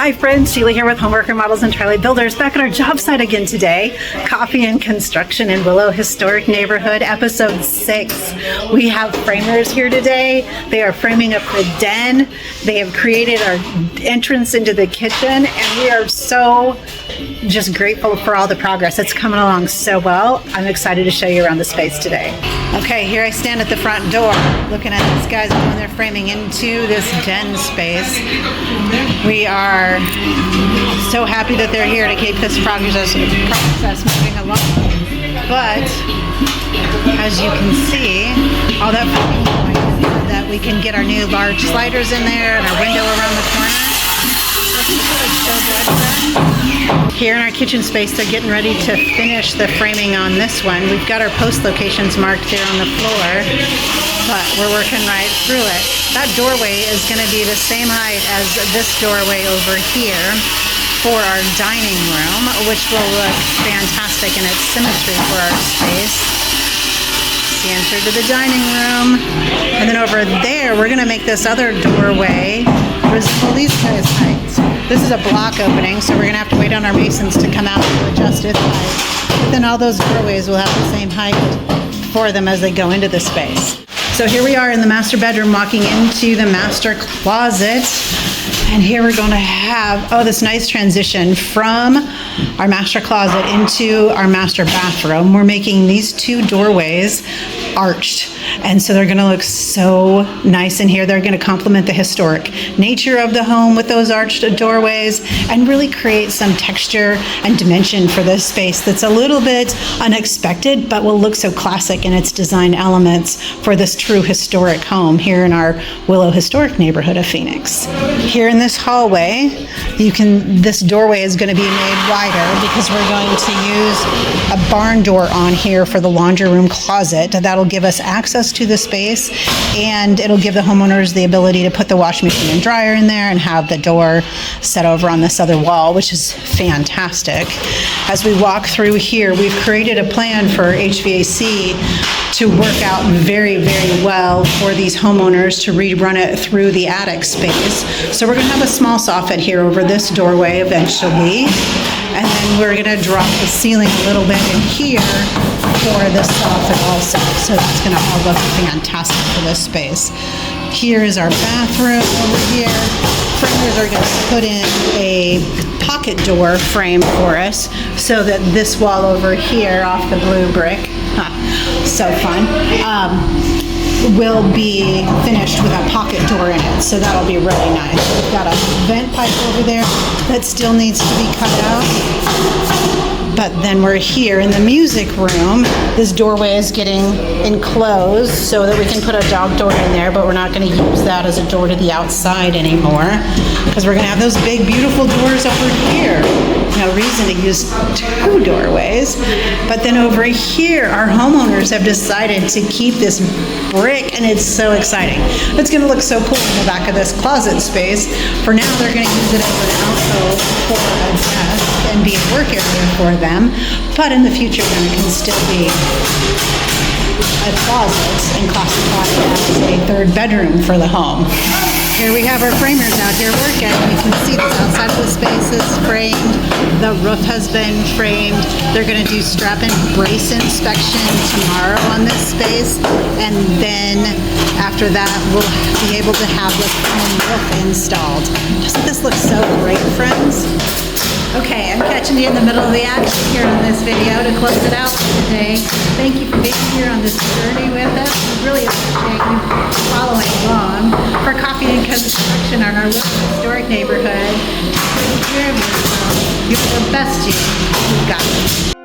Hi friends, Sheila here with Homework Remodels and Tri-Lite Builders, back at our job site again today. Coffee and construction in Willo Historic Neighborhood, episode 6. We have framers here today. They are framing up the den. They have created our entrance into the kitchen, and we are so just grateful for all the progress. It's coming along so well. I'm excited to show you around the space today. Okay, here I stand at the front door looking at these guys when they're framing into this den space. We are so happy that they're here to keep this process moving along. But as you can see, all that that we can get our new large sliders in there and our window around the corner. Here in our kitchen space, they're getting ready to finish the framing on this one. We've got our post locations marked there on the floor, but we're working right through it. That doorway is going to be the same height as this doorway over here for our dining room, which will look fantastic in its symmetry for our space. The enter to the dining room, and then over there we're going to make this other doorway resemble these guys' heights. This is a block opening, so we're going to have to wait on our masons to come out to adjust its height. But then all those doorways will have the same height for them as they go into the space. So here we are in the master bedroom, walking into the master closet. And here we're going to have, this nice transition from our master closet into our master bathroom. We're making these two doorways arched. And so they're going to look so nice in here. They're going to complement the historic nature of the home with those arched doorways and really create some texture and dimension for this space that's a little bit unexpected, but will look so classic in its design elements for this true historic home here in our Willo Historic Neighborhood of Phoenix. Here in this hallway, this doorway is going to be made wider because we're going to use a barn door on here for the laundry room closet. That'll give us access to the space, and it'll give the homeowners the ability to put the washing machine and dryer in there and have the door set over on this other wall, which is fantastic. As we walk through here, we've created a plan for HVAC to work out very, very well for these homeowners to rerun it through the attic space. So we're going to have a small soffit here over this doorway eventually, and then we're going to drop the ceiling a little bit in here for this soffit also. So that's going to all look fantastic for this space. Here is our bathroom over here. Framers are going to put in a pocket door frame for us so that this wall over here off the blue brick, so fun, will be finished with a pocket door in it. So that'll be really nice. We've got a vent pipe over there that still needs to be cut out. But then we're here in the music room. This doorway is getting enclosed so that we can put a dog door in there, but we're not going to use that as a door to the outside anymore because we're going to have those big, beautiful doors over here. No reason to use two doorways. But then over here, our homeowners have decided to keep this brick, and it's so exciting. It's going to look so cool in the back of this closet space. For now, they're going to use it as an alcove for a desk and be a work area for them, but in the future then it can still be a closet and classified as a third bedroom for the home. Here we have our framers out here working. You can see this outside of the space is framed. The roof has been framed. They're going to do strap and brace inspection tomorrow on this space, and then after that we'll be able to have the home roof installed. Doesn't this look so great, friends? Okay, I'm catching you in the middle of the action here on this video to close it out for today. Thank you for being here on this journey with us. We really appreciate you following along. For coffee and construction on our historic neighborhood, take care of yourself. You're the best you. You've got it.